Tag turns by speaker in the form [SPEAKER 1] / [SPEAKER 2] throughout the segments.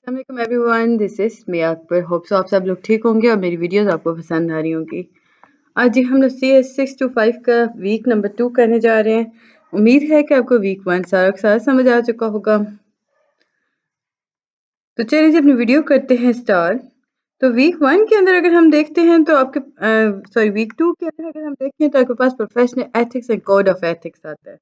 [SPEAKER 1] अस्सलाम everyone, this is me Akbar. Hope so आप सब लोग ठीक होंगे और मेरी वीडियोस आपको पसंद आ रही होंगी। आज हम लोग CS625 का वीक नंबर 2 करने जा रहे हैं। उम्मीद है कि आपको वीक 1 सारा समझ आ चुका होगा। तो चलिए जी अपनी वीडियो करते हैं स्टार्ट। तो वीक 1 के अंदर अगर हम देखते हैं तो आपके वीक 2 के अंदर अगर हम देखते हैं तो आपके पास professional ethics and code of ethics आता है।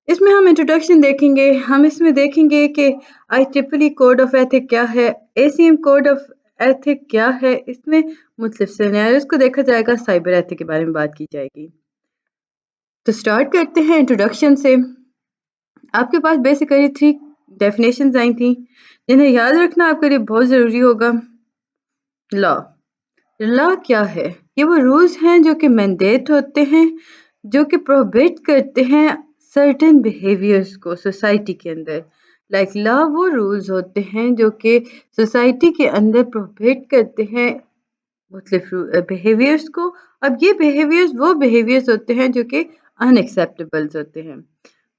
[SPEAKER 1] इसमें हम इंट्रोडक्शन देखेंगे। हम इसमें देखेंगे कि IEEE कोड ऑफ एथिक क्या है, ACM कोड ऑफ एथिक क्या है। इसमें मुख्तलिफ सिनेरियोज को देखा जाएगा, साइबर एथिक के बारे में बात की जाएगी। तो स्टार्ट करते हैं इंट्रोडक्शन से। आपके पास बेसिकली 3 डेफिनेशंस आई थी जिन्हें याद रखना आपके लिए बहुत ज़रूरी होगा। लॉ क्या है? ये वो रूल्स हैं जो कि मैंडेट होते हैं, जो कि प्रोहिबिट करते हैं सर्टेन बिहेवियर्स को सोसाइटी के अंदर। लॉ वो रूल्स होते हैं जो कि सोसाइटी के अंदर प्रोहिबिट करते हैं मुख्तलिफ बिहेवियर्स को। अब ये बिहेवियर्स वो बिहेवियर्स होते हैं जो कि अनएक्सेप्टेबल्स होते हैं।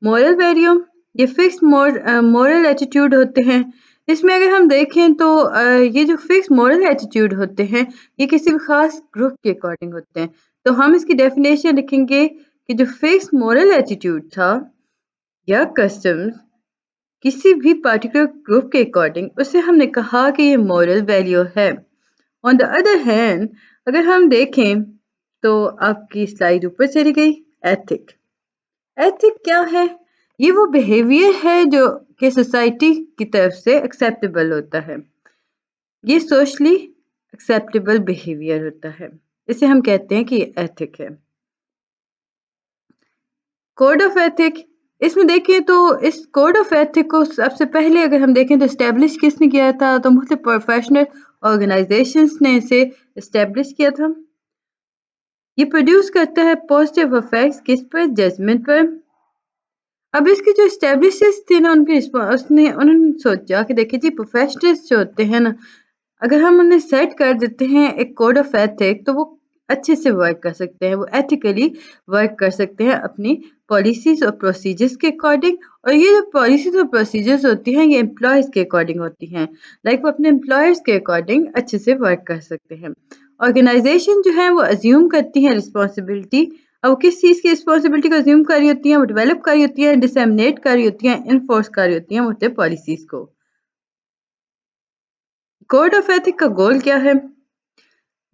[SPEAKER 1] मॉरल वैल्यू, ये फिक्स मॉरल एटीट्यूड होते हैं। इसमें अगर हम देखें तो ये जो फिक्स मॉरल एटीट्यूड होते हैं ये किसी भी खास ग्रुप के अकॉर्डिंग होते हैं। तो हम इसकी डेफिनेशन लिखेंगे कि जो फिक्स मॉरल एटीट्यूड था या कस्टम्स किसी भी पर्टिकुलर ग्रुप के अकॉर्डिंग, उससे हमने कहा कि ये मॉरल वैल्यू है। ऑन द अदर हैंड अगर हम देखें तो आपकी स्लाइड ऊपर चली गई। एथिक क्या है? ये वो बिहेवियर है जो कि सोसाइटी की तरफ से एक्सेप्टेबल होता है। ये सोशली एक्सेप्टेबल बिहेवियर होता है, इसे हम कहते हैं कि ये एथिक है। कोड ऑफ एथिक, इसमें देखें तो इस कोड ऑफ एथिक को सबसे पहले अगर हम देखें तो इस्टेब्लिश किसने किया था? तो मुख्तलिफ प्रोफेशनल ऑर्गेनाइजेशंस ने इसे इस्टेब्लिश किया था। ये प्रोड्यूस करता है पॉजिटिव इफेक्ट्स किस पर? जजमेंट पर। अब इसके जो एस्टेब्लिशर्स थे ना उन्होंने सोचा कि देखिए जी प्रोफेशनल्स जो होते हैं ना, अगर हम उन्हें सेट कर देते हैं एक कोड ऑफ एथिक तो वो अच्छे से वर्क कर सकते हैं, वो एथिकली वर्क कर सकते हैं अपनी पॉलिसीज और प्रोसीजर्स के अकॉर्डिंग। और ये जो पॉलिसीज और प्रोसीजर्स होती हैं ये एम्प्लॉयज़ के अकॉर्डिंग होती हैं। वो अपने एम्प्लॉयर्स के अकॉर्डिंग अच्छे से वर्क कर सकते हैं। ऑर्गेनाइजेशन जो है वो अज्यूम करती हैं रिस्पॉन्सिबिलिटी। अब वो किस चीज़ की रिस्पॉन्सिबिलिटी को अज्यूम कर रही होती हैं? वो डेवलप कर रही होती हैं, डिसएमिनेट कर रही होती हैं, इन्फोर्स कर रही होती हैं मुख्तलिफ पॉलिसीज़ को। कोड ऑफ एथिक का गोल क्या है?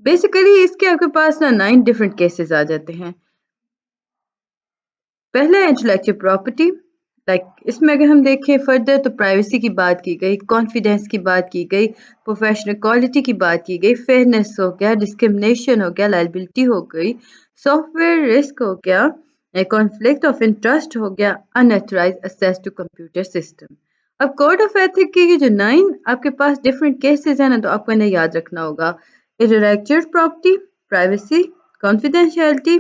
[SPEAKER 1] बेसिकली इसके आपके पास ना 9 डिफरेंट केसेस आ जाते हैं। पहला है इंटेलेक्चुअल प्रॉपर्टी। इसमें अगर हम देखें फर्दर तो प्राइवेसी की बात की गई, कॉन्फिडेंस की बात की गई, प्रोफेशनल क्वालिटी की बात की गई, फेयरनेस हो गया, डिस्क्रिमिनेशन हो गया, लायबिलिटी हो गई, सॉफ्टवेयर रिस्क हो गया, कॉन्फ्लिक्ट ऑफ इंटरेस्ट हो गया, unauthorized access to computer system. अब कोड ऑफ एथिक के ये जो 9 आपके पास डिफरेंट केसेस हैं ना, तो आपको इन्हें याद रखना होगा। Intellectual property, privacy, confidentiality,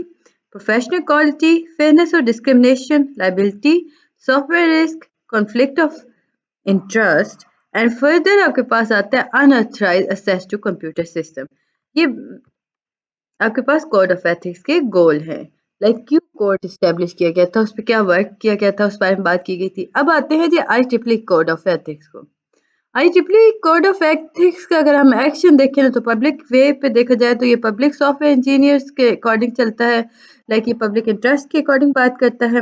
[SPEAKER 1] professional quality, fairness और discrimination, liability, software risk, conflict of interest and further आपके पास आता है unauthorised access to computer system. ये आपके पास कोड ऑफ एथिक्स के गोल हैं। क्यों कोड इस्टेब्लिश किया गया था, उस पर क्या वर्क किया गया था, उस बारे में बात की गई थी। अब आते हैं जी IEEE कोड ऑफ एथिक्स को। IEEE कोड ऑफ एथिक्स का अगर हम एक्शन देखें तो पब्लिक वे पे देखा जाए तो ये पब्लिक सॉफ्टवेयर इंजीनियर्स के अकॉर्डिंग चलता है। ये पब्लिक इंटरेस्ट के अकॉर्डिंग बात करता है।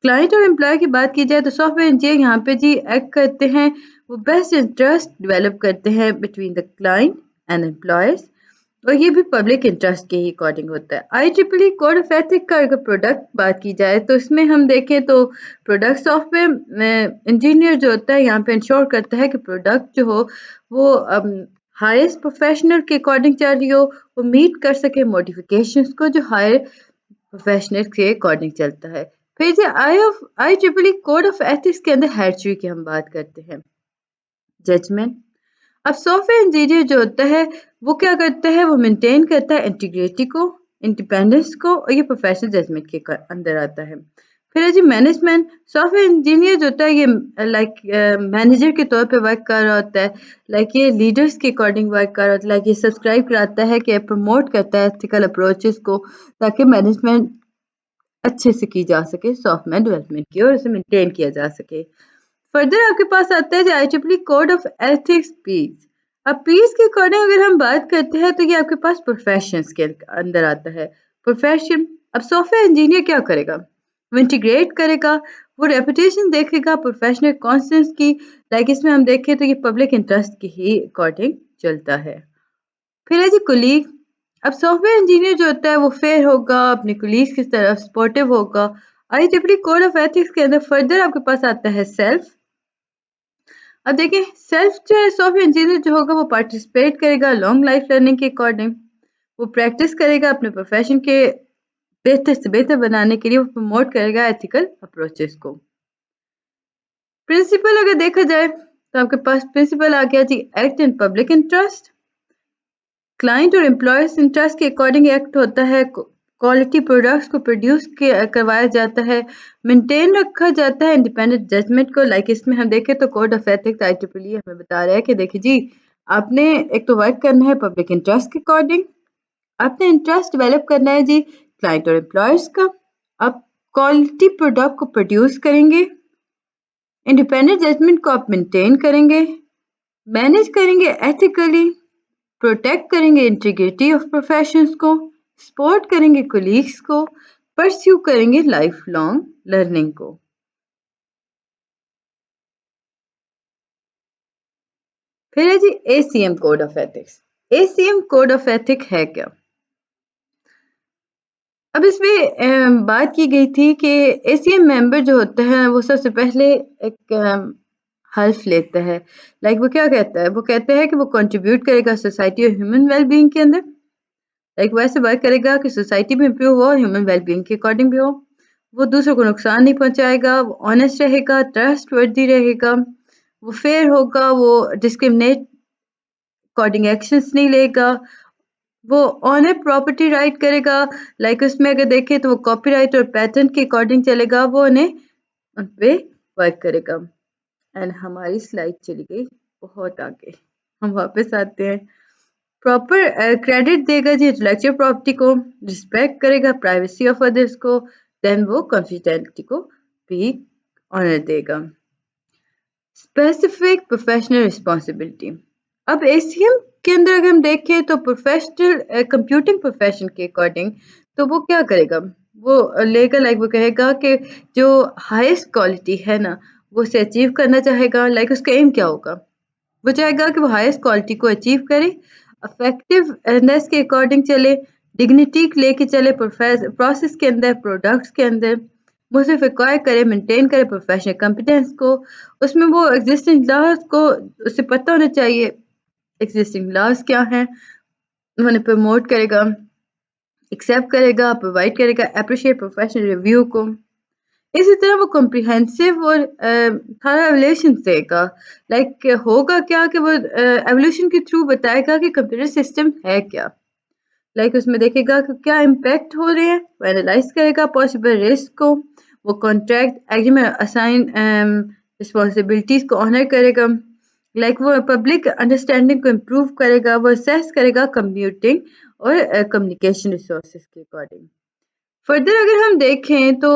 [SPEAKER 1] क्लाइंट और एम्प्लॉय की बात की जाए तो सॉफ्टवेयर इंजीनियर यहाँ पे जी एक्ट करते हैं, वो बेस्ट इंटरेस्ट डेवलप करते हैं between the client and employers, और ये भी पब्लिक इंटरेस्ट के ही अकॉर्डिंग होता है। IEEE कोड ऑफ एथिक का अगर प्रोडक्ट बात की जाए तो इसमें हम देखें तो प्रोडक्ट सॉफ्टवेयर इंजीनियर जो होता है यहाँ पे इंश्योर करता है कि प्रोडक्ट जो हो वो हाईएस्ट प्रोफेशनल के अकॉर्डिंग चल रही हो, वो मीट कर सके मॉडिफिकेशंस को जो हायर प्रोफेशनल के अकॉर्डिंग चलता है। फिर जो IEEE कोड ऑफ एथिक्स के अंदर हैचरी की हम बात करते हैं। जजमेंट, अब सॉफ्टवेयर इंजीनियर जो होता है वो क्या करता है, वो मेंटेन करता है इंटीग्रिटी को, इंडिपेंडेंस को, और ये प्रोफेशनल जजमेंट के अंदर आता है। फिर है जी मैनेजमेंट, सॉफ्टवेयर इंजीनियर जो होता है ये मैनेजर के तौर पे वर्क कर रहा होता है। ये लीडर्स के अकॉर्डिंग वर्क कर रहा होता है। ये सब्सक्राइब कराता है कि प्रमोट करता है एथिकल अप्रोचेस को, ताकि मैनेजमेंट अच्छे से की जा सके सॉफ्टवेयर डेवलपमेंट की और उसे मेंटेन किया जा सके। फर्दर आपके पास आता है IEEE code of ethics piece. अब पीस के अकॉर्डिंग अगर हम बात करते हैं तो ये आपके पास प्रोफेशंस के अंदर आता है। प्रोफेशन, अब सॉफ्टवेयर इंजीनियर क्या करेगा? वो इंटीग्रेट करेगा, वो रेपुटेशन देखेगा प्रोफेशनल कॉन्सेंस की। लाइक इसमें हम देखें तो ये पब्लिक इंटरेस्ट की ही अकॉर्डिंग चलता है। फिर है जी कुलीग। अब सॉफ्टवेयर इंजीनियर जो होता है वो फेयर होगा, अपने कुलीग्स की तरफ सपोर्टिव होगा। IEEE कोड ऑफ एथिक्स के अंदर फर्दर आपके पास आता है सेल्फ। अब देखिए सेल्फ जो है सॉफ्टवेयर इंजीनियर जो होगा वो पार्टिसिपेट करेगा लॉन्ग लाइफ लर्निंग के अकॉर्डिंग। वो प्रैक्टिस करेगा अपने प्रोफेशन के बेहतर से बेहतर बनाने के लिए, वो प्रमोट करेगा एथिकल अप्रोचेस को। प्रिंसिपल अगर देखा जाए तो आपके पास प्रिंसिपल आ गया जी act in public interest. Client और एम्प्लॉयर्स इंटरेस्ट के अकॉर्डिंग एक्ट होता है। क्वालिटी प्रोडक्ट्स को प्रोड्यूस करवाया जाता है, मेंटेन रखा जाता है इंडिपेंडेंट जजमेंट को। लाइक इसमें हम देखें तो कोड ऑफ एथिक्स IEEE हमें बता रहा है कि देखिए जी आपने एक तो वर्क करना है पब्लिक इंटरेस्ट के अकॉर्डिंग, आपने इंटरेस्ट डेवलप करना है जी क्लाइंट और एम्प्लॉयर्स का, आप क्वालिटी प्रोडक्ट को प्रोड्यूस करेंगे, इंडिपेंडेंट जजमेंट को आप मेंटेन करेंगे, मैनेज करेंगे एथिकली, प्रोटेक्ट करेंगे इंटीग्रिटी ऑफ प्रोफेशंस को, सपोर्ट करेंगे कोलीग्स को, परस्यू करेंगे लाइफ लॉन्ग लर्निंग को। फिर है जी ACM code of ethics. ACM code of ethic है क्या? अब इसमें बात की गई थी कि ACM मेंबर जो होता है वो सबसे पहले एक हल्फ लेता है। लाइक वो क्या कहता है? वो कहता है कि वो कंट्रीब्यूट करेगा सोसाइटी और ह्यूमन वेलबींग के अंदर। लाइक वो ऐसे वर्क करेगा कि सोसाइटी भी इम्प्रूव हो और ह्यूमन वेलबींग के अकॉर्डिंग भी हो। वो दूसरों को नुकसान नहीं पहुंचाएगा, वो ऑनेस्ट रहेगा, ट्रस्ट वर्दी रहेगा, वो फेयर होगा, वो डिस्क्रिमिनेट अकॉर्डिंग एक्शंस नहीं लेगा, वो ऑनर प्रॉपर्टी राइट करेगा। लाइक उसमें अगर देखें तो वो कॉपीराइट और पैटेंट के अकॉर्डिंग चलेगा, वो उन्हें उन पे वर्क करेगा। एंड हमारी स्लाइड चली गई बहुत आगे, हम वापस आते हैं। प्रॉपर क्रेडिट देगा जी इंटेलेक्चुअल प्रॉपर्टी को, रिस्पेक्ट करेगा प्राइवेसी ऑफ अदर्स को, देन वो कॉन्फिडेंशियलिटी को भी ऑनर देगा। Specific professional responsibility. अब ACM के अंदर अगर हम देखें तो प्रोफेशनल कंप्यूटिंग प्रोफेशन के अकॉर्डिंग तो वो क्या करेगा? वो लेगा, लाइक वो कहेगा कि जो हाईएस्ट क्वालिटी है ना वो उसे अचीव करना चाहेगा। लाइक उसका एम क्या होगा? वो चाहेगा कि वो हाईएस्ट क्वालिटी को अचीव करे, इफेक्टिवनेस के अकॉर्डिंग चले, डिग्निटी लेके चले प्रोसेस के अंदर, प्रोडक्ट्स के अंदर, वो सिर्फ एक्वायर करे, मेंटेन करे प्रोफेशनल कॉम्पिटेंस को। उसमें वो एग्जिस्टिंग लॉज को उसे पता होना चाहिए, एग्जिस्टिंग लॉज क्या हैं, उन्हें प्रमोट करेगा, एक्सेप्ट करेगा, प्रोवाइड करेगा, अप्रिशिएट प्रोफेशनल रिव्यू को। इसी तरह वो कॉम्प्रिहेंसिव और थॉरो एवल्यूशन देगा। लाइक होगा क्या कि वो एवोल्यूशन के थ्रू बताएगा कि कंप्यूटर सिस्टम है क्या। लाइक उसमें देखेगा कि क्या इम्पैक्ट हो रहे हैं, वो एनालाइज करेगा पॉसिबल रिस्क को, वो कॉन्ट्रैक्ट एग्रीमेंट असाइन रिस्पॉन्सिबिलिटीज को ऑनर करेगा। लाइक वो पब्लिक अंडरस्टैंडिंग को इम्प्रूव करेगा, वो असेस करेगा कंप्यूटिंग और कम्युनिकेशन रिसोर्सेज के अकॉर्डिंग। फर्दर अगर हम देखें तो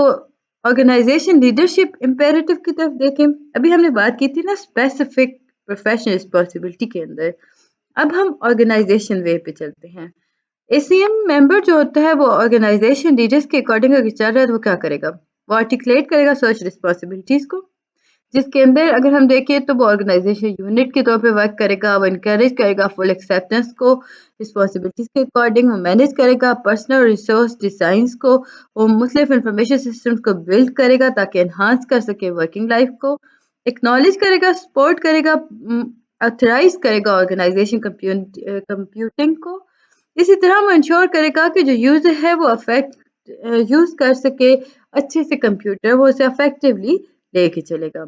[SPEAKER 1] ऑर्गेनाइजेशन लीडरशिप इम्पेरेटिव की तरफ देखें। अभी हमने बात की थी ना स्पेसिफिक प्रोफेशनल रिस्पॉन्सिबिलिटी के अंदर, अब हम ऑर्गेनाइजेशन वे पे चलते हैं। ACM मेंबर जो होता है वो ऑर्गेनाइजेशन लीडर्स के अकॉर्डिंग अगर चल रहा है तो वो क्या करेगा? वो आर्टिकुलेट करेगा सोच रिस्पॉन्सिबिलिटीज को, जिसके अंदर अगर हम देखें तो वो ऑर्गेनाइजेशन यूनिट के तौर पे वर्क करेगा, वो इनकरेज करेगा फुल एक्सेप्टेंस को रिस्पॉन्सिबिलिटीज के अकॉर्डिंग, वो मैनेज करेगा पर्सनल रिसोर्स डिजाइंस को, वो मुख्तलिफ इंफॉर्मेशन सिस्टम्स को बिल्ड करेगा ताकि एनहांस कर सके वर्किंग लाइफ को, एक्नॉलेज करेगा, सपोर्ट करेगा, ऑथराइज करेगा ऑर्गेनाइजेशन कंप्यूटिंग को। इसी तरह वो इंश्योर करेगा कि जो यूजर है वो यूज कर सके अच्छे से कंप्यूटर, वो उसे अफेक्टिवली लेके चलेगा।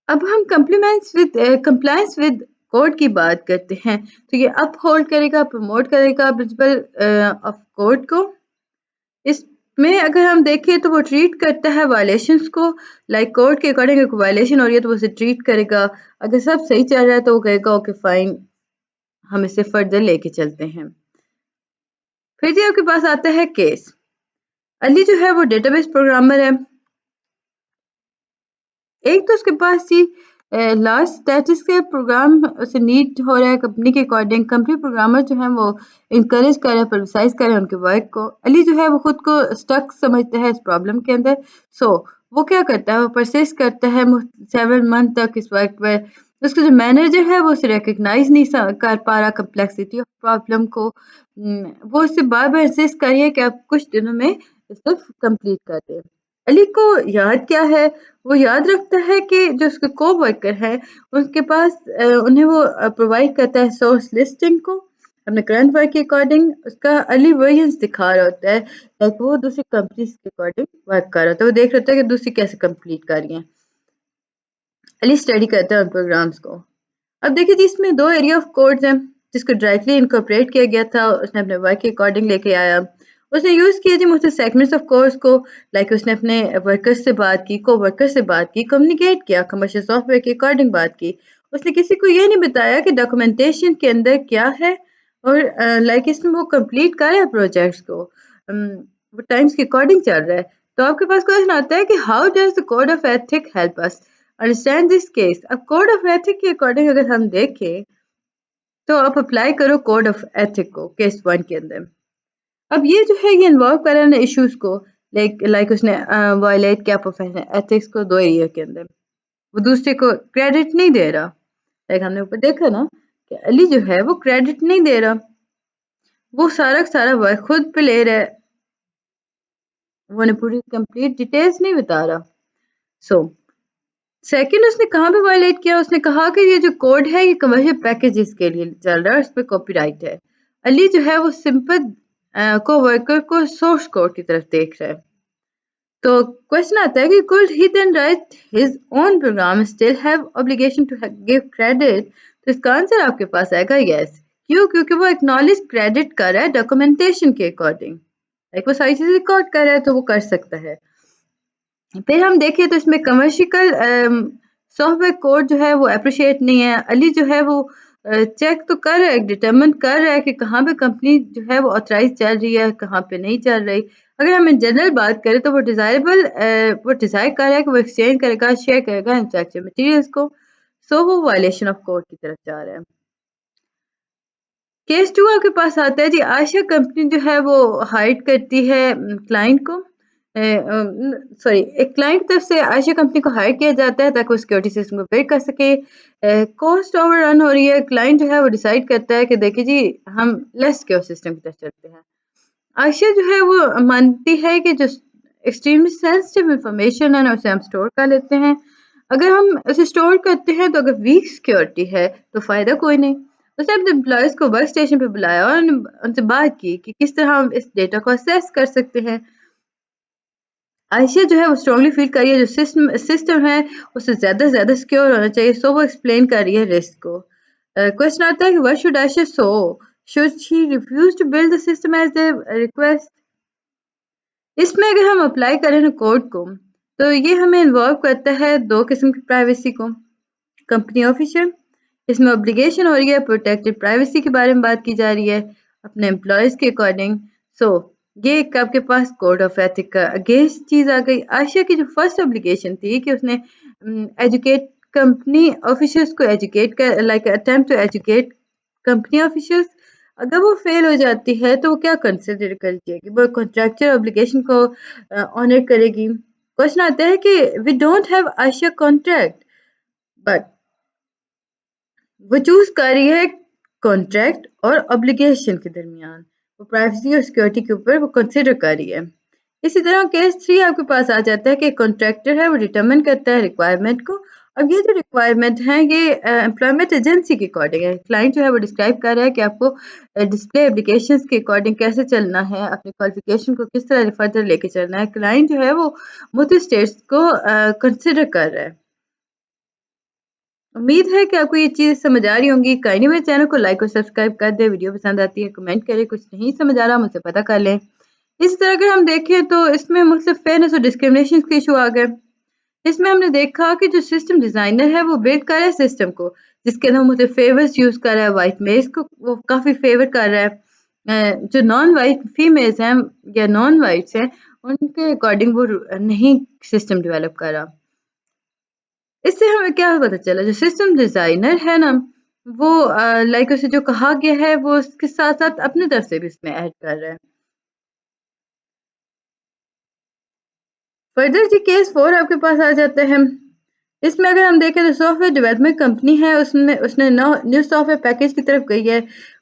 [SPEAKER 1] अब हम कंप्लायंस विद कोड की बात करते हैं तो ये अपहोल्ड करेगा, प्रमोट करेगा प्रिंसिपल ऑफ कोड को। इसमें अगर हम देखें तो वो ट्रीट करता है वायलेशंस को, लाइक कोड के अकॉर्डिंग अगर वायलेशन हो रही है तो वो उसे ट्रीट करेगा। अगर सब सही चल रहा है तो वो कहेगा ओके फाइन, हम इसे फर्दर लेके चलते हैं। फिर जी आपके पास आता है केस। अली जो है वो डेटाबेस प्रोग्रामर है, ایک تو اس کے پاس تھی لاسٹ اسٹیٹس کے پروگرام سے نیڈ ہو رہا ہے کمپنی کے اکارڈنگ. کمپنی پروگرامر جو ہیں وہ انکریج کر رہے ہیں, پبلسائز کر رہے ہیں ان کے ورک کو. علی جو ہے وہ خود کو اسٹک سمجھتا ہے اس پرابلم کے اندر. وہ کیا کرتا ہے, وہ پرسسٹ کرتا ہے 7 منتھ تک اس ورک پر. اس کا جو مینیجر ہے وہ اسے ریکگنائز نہیں کر پا رہا کمپلیکسٹی آف پرابلم کو. وہ اس سے بار بار انسسٹ کر رہی ہے کہ آپ کچھ دنوں میں اس کو کمپلیٹ کر دیں. علی کو یاد کیا ہے, وہ یاد رکھتا ہے کہ جو اس کے کو ورکر ہے اس کے پاس انہیں وہ پرووائڈ کرتا ہے سورس لسٹنگ کو اپنے کرنٹ ورک کے اکارڈنگ. اس کا علی ورژنس دکھا رہا ہوتا ہے, لائک وہ دوسری کمپنیز کے اکارڈنگ ورک کر رہا ہوتا ہے. وہ دیکھ رہا ہوتا ہے کہ دوسری کیسے کمپلیٹ کر رہی ہیں. علی اسٹڈی کرتا ہے ان پروگرامس کو. اب دیکھیے جی, اس میں 2 ایریا آف کوڈز ہیں جس کو ڈائریکٹلی انکارپوریٹ کیا گیا تھا. اس نے اپنے ورک کے اکارڈنگ لے کے آیا. اس نے یوز کیا جی مختلف سیگمنٹس آف کورس کو, لائک اس نے اپنے ورکرز سے بات کی, کو ورکر سے بات کی, کمیونیکیٹ کیا, کمرشل سافٹ ویئر کے اکارڈنگ بات کی. اس نے کسی کو یہ نہیں بتایا کہ ڈاکومنٹیشن کے اندر کیا ہے, اور لائک اس میں وہ کمپلیٹ کر رہا ہے پروجیکٹس کو, وہ ٹائمس کے اکارڈنگ چل رہا ہے. تو آپ کے پاس کوشچن آتا ہے کہ how does the code of ethic help us understand this case. اب کوڈ آف ایتھک کے اکارڈنگ اگر ہم دیکھیں تو آپ اپلائی کرو کوڈ آف ایتھک کو کیس 1 کے اندر. اب یہ جو ہے یہ انوالو کر رہا ہے ایشوز کو, لائک اس نے وائلیٹ کیا پروفیشنل ایتھکس کو 2 ایریا کے اندر. وہ دوسرے کو کریڈٹ نہیں دے رہا, لائک ہم نے اوپر دیکھا نا کہ علی جو ہے وہ کریڈٹ نہیں دے رہا, وہ سارا ورک خود پہ لے رہا ہے, وہ نے پوری کمپلیٹ ڈیٹیلز نہیں بتا رہا. سیکنڈ اس نے کہاں پہ وائلیٹ کیا, اس نے کہا کہ یہ جو کوڈ ہے یہ کمرشل پیکیجز کے لیے چل رہا ہے, اس پہ کاپی رائٹ ہے. علی جو ہے وہ سمپل کو ورکر کو سورس کوڈ کی طرف دیکھ رہا ہے. تو کوشچن آتا ہے کہ could he then write his own program still have obligation to give credit. تو اس کا آنسر آپ کے پاس آئے گا یس. کیوں؟ کیونکہ وہ ایکنالج کریڈٹ کر رہا ہے ڈاکومنٹیشن کے اکارڈنگ, لائک وہ ساری چیزیں ریکارڈ کر رہا ہے تو وہ کر سکتا ہے. پھر ہم دیکھیں تو اس میں کمرشل سافٹ ویئر کوڈ جو ہے وہ اپریشیٹ نہیں ہے. علی جو ہے وہ چیک تو کر رہا ہے, ڈیٹرمن کر رہا ہے کہ کہاں پہ کمپنی جو ہے وہ آتھرائز چل رہی ہے, کہاں پہ نہیں چل رہی. اگر ہم ان جنرل بات کریں تو وہ ڈیزائر کر رہا ہے کہ وہ ایکسچینج کرے گا, شیئر کرے گا انفراسٹرکچر مٹیریلز کو. وہ وائلیشن آف کوڈ کی طرف جا رہا ہے. کیس 2 آپ کے پاس آتا ہے جی, عائشہ کمپنی جو ہے وہ ہائر کرتی ہے کلائنٹ کو, ایک کلائنٹ طرف سے عائشہ کمپنی کو ہائر کیا جاتا ہے تاکہ وہ سیکورٹی سسٹم کو بلڈ کر سکے. کاسٹ اوور رن ہو رہی ہے, کلائنٹ جو ہے وہ ڈیسائیڈ کرتا ہے کہ دیکھیں جی ہم لیس سیکیور سسٹم کی طرف چلتے ہیں. عائشہ جو ہے وہ مانتی ہے کہ جو ایکسٹریملی سینسٹیو انفارمیشن ہے نا اسے ہم اسٹور کر لیتے ہیں. اگر ہم اسے اسٹور کرتے ہیں تو اگر ویک سیکورٹی ہے تو فائدہ کوئی نہیں. اس نے اپنے امپلائیز کو ورک اسٹیشن پہ بلایا اور ان سے بات کی کہ کس طرح ہم اس ڈیٹا کو اسیس کر سکتے ہیں. عائشہ جو ہے وہ اسٹرانگلی فیل کر رہی ہے جو سسٹم ہے اسے زیادہ سے زیادہ سیکیور ہونا چاہیے. وہ ایکسپلین کر رہی ہے رسک کو. کوشچن آتا ہے کہ what should Aisha should she refuse to build the system as they request. اس میں اگر ہم اپلائی کریں نا کوڈ کو تو یہ ہمیں انوالو کرتا ہے 2 قسم کی پرائیویسی کو. کمپنی آفیشر, اس میں obligation ہو رہی ہے پروٹیکٹڈ پرائیویسی کے بارے میں بات کی جا رہی ہے اپنے امپلائیز کے اکارڈنگ. یہ ایک آپ کے پاس کوڈ آف ایتھک کا اگینسٹ چیز آ گئی. عائشہ کی جو فرسٹ obligation تھی کہ اس نے ایجوکیٹ کمپنی آفیشرز کو ایجوکیٹ کر, like attempt to educate company officers. اگر وہ فیل ہو جاتی ہے تو وہ کیا کنسیڈر کرے گی, وہ کنٹریکچر obligation کو آنر کرے گی. کوشچن آتا ہے کہ we don't have Aisha contract but وہ چوز کر رہی ہے کانٹریکٹ اور obligation کے درمیان, وہ پرائیویسی اور سیکورٹی کے اوپر وہ کنسیڈر کر رہی ہے. اسی طرح کیس 3 آپ کے پاس آ جاتا ہے کہ کانٹریکٹر ہے وہ ڈیٹرمن کرتا ہے ریکوائرمنٹ کو. اب یہ جو ریکوائرمنٹ ہیں یہ امپلائمنٹ ایجنسی کے اکارڈنگ ہے. کلائنٹ جو ہے وہ ڈسکرائب کر رہا ہے کہ آپ کو ڈسپلے اپلیکیشنز کے اکارڈنگ کیسے چلنا ہے, اپنی کوالیفیکیشن کو کس طرح فردر لے کے چلنا ہے. کلائنٹ جو ہے وہ مختلف اسٹیٹس کو کنسیڈر کر رہا ہے. امید ہے کہ آپ کو یہ چیز سمجھ آ رہی ہوں گی. کائنی میرے چینل کو لائک اور سبسکرائب کر دیں. ویڈیو پسند آتی ہے کمنٹ کریں, کچھ نہیں سمجھ آ رہا مجھ سے پتہ کر لیں. اس طرح اگر ہم دیکھیں تو اس میں مختلف فیئرنیس اور ڈسکرمنیشن کے ایشو آ گئے. اس میں ہم نے دیکھا کہ جو سسٹم ڈیزائنر ہے وہ بلڈ کر رہا ہے سسٹم کو جس کے اندر مختلف فیورز یوز کر رہا ہے. وائٹ میلز کو وہ کافی فیور کر رہا ہے, جو نان وائٹ فیمیلز ہیں یا نان وائٹس ہیں ان کے اکارڈنگ وہ نہیں سسٹم ڈیولپ کر رہا. اس سے ہمیں کیا پتا چلا جو سسٹم ڈیزائنر ہے نا وہ لائک اسے جو کہا گیا ہے وہ اس کے ساتھ ساتھ اپنی طرف سے بھی اس میں ایڈ کر رہا ہے. فردر جی کیس 4 آپ کے پاس آ جاتے ہیں. اس میں اگر ہم دیکھیں تو سافٹ ویئر ڈیولپمنٹ کمپنی ہے اس نے نیو سافٹ ویئر پیکیج کی طرف گئی ہے.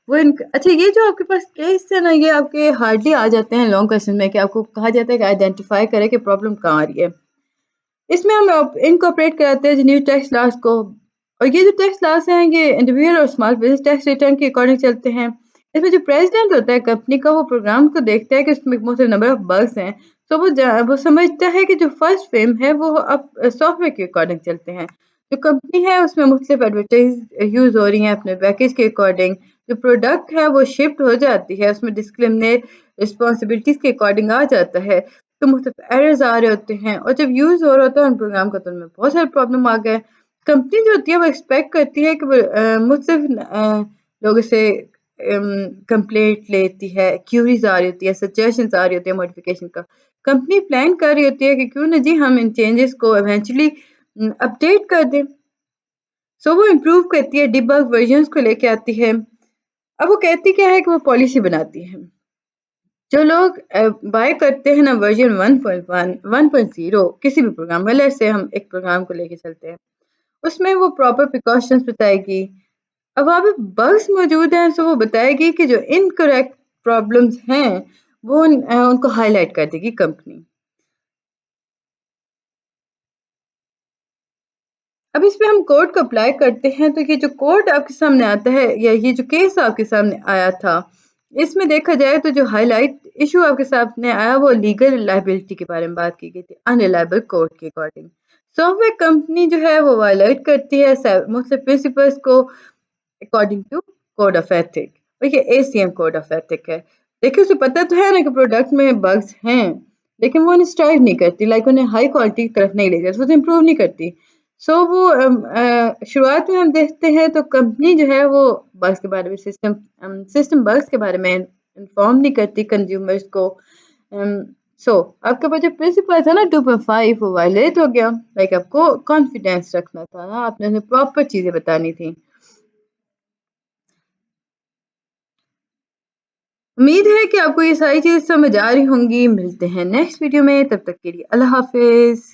[SPEAKER 1] وہ اچھا یہ جو آپ کے پاس کیس ہے نا یہ آپ کے ہارڈلی آ جاتے ہیں لانگ کوشچن میں کہ آپ کو کہا جاتا ہے کہ آئیڈینٹیفائی کرے کہ پرابلم کہاں آ رہی ہے. اس میں ہم انکارپوریٹ کراتے ہیں نیو ٹیکس لاس کو اور یہ جو ٹیکس لاس ہیں یہ انڈیویجول اور اسمال بزنس ٹیکس ریٹرن کے اکارڈنگ چلتے ہیں. اس میں جو پریزیڈنٹ ہوتا ہے کمپنی کا وہ پروگرام کو دیکھتا ہے کہ اس میں مختلف نمبر آف بگس ہیں تو وہ سمجھتا ہے کہ جو فرسٹ فریم ہے وہ اب سافٹ ویئر کے اکارڈنگ چلتے ہیں. جو کمپنی ہے اس میں مختلف ایڈورٹائز یوز ہو رہی ہیں اپنے پیکیج کے اکارڈنگ. جو پروڈکٹ ہے وہ شفٹ ہو جاتی ہے اس میں ڈسکریمنیٹ رسپانسبلٹیز کے اکارڈنگ آ جاتا ہے تو مختلف ایررز آ رہے ہوتے ہیں اور جب یوز ہو رہا ہوتا ہے ان پروگرام کا تو ان میں بہت سارے پرابلم آ گئے. کمپنی جو ہوتی ہے وہ ایکسپیکٹ کرتی ہے کہ وہ مختلف لوگوں سے کمپلیٹ لیتی ہے کیوریز آ رہی ہوتی ہے سجیشنز آ رہی ہوتی ہے ماڈیفکیشن کا. کمپنی پلان کر رہی ہوتی ہے کہ کیوں نہ جی ہم ان چینجز کو ایونچولی اپڈیٹ کر دیں. سو وہ امپروو کرتی ہے ڈیبگ ورژنس کو لے کے آتی ہے. اب وہ کہتی کیا ہے کہ وہ پالیسی بناتی ہے. جو لوگ بائی کرتے ہیں نا ورژن 1.1 کسی بھی پروگرام میں سے ہم ایک پروگرام کو لے کے چلتے ہیں اس میں وہ پراپر پریکاشنز بتائے گی. اب وہاں پہ بگس موجود ہیں تو وہ بتائے گی کہ جو انکریکٹ پرابلمس ہیں وہ ان کو ہائی لائٹ کر دے گی کمپنی. اب اس پہ ہم کوڈ کو اپلائی کرتے ہیں تو یہ جو کوڈ آپ کے سامنے آتا ہے یا یہ جو کیس آپ کے سامنے آیا تھا اس میں دیکھا جائے تو جو ہائی لائٹ ایشو آپ کے سامنے آیا وہ لیگل لائبلٹی کے بارے میں بات کی گئی تھی انریلائبل کوڈ کے اکارڈنگ. سافٹ ویئر کمپنی جو ہے وہ وائلیٹ کرتی ہے مختلف پرنسپلس کو according to code of ethic اور یہ ACM کوڈ آف ایتھک ہے. دیکھیے اسے پتہ تو ہے نا کہ پروڈکٹ میں بگس ہیں لیکن وہ انہیں اسٹرائیو نہیں کرتی لائک انہیں ہائی کوالٹی کی طرف نہیں لے جاتی وہ امپروو نہیں کرتی. سو وہ شروعات میں ہم دیکھتے ہیں تو کمپنی جو ہے وہ بگس کے بارے میں سسٹم بگس کے بارے میں انفارم نہیں کرتی کنزیومرز کو. سو آپ کا جو پرنسپل تھا نا 2.5 وہ وائلیٹ ہو گیا لائک آپ کو کانفیڈینس رکھنا تھا نا آپ نے انہیں پراپر چیزیں بتانی تھی. امید ہے کہ آپ کو یہ ساری چیزیں سمجھ آ رہی ہوں گی. ملتے ہیں نیکسٹ ویڈیو میں تب تک کے لیے اللہ حافظ.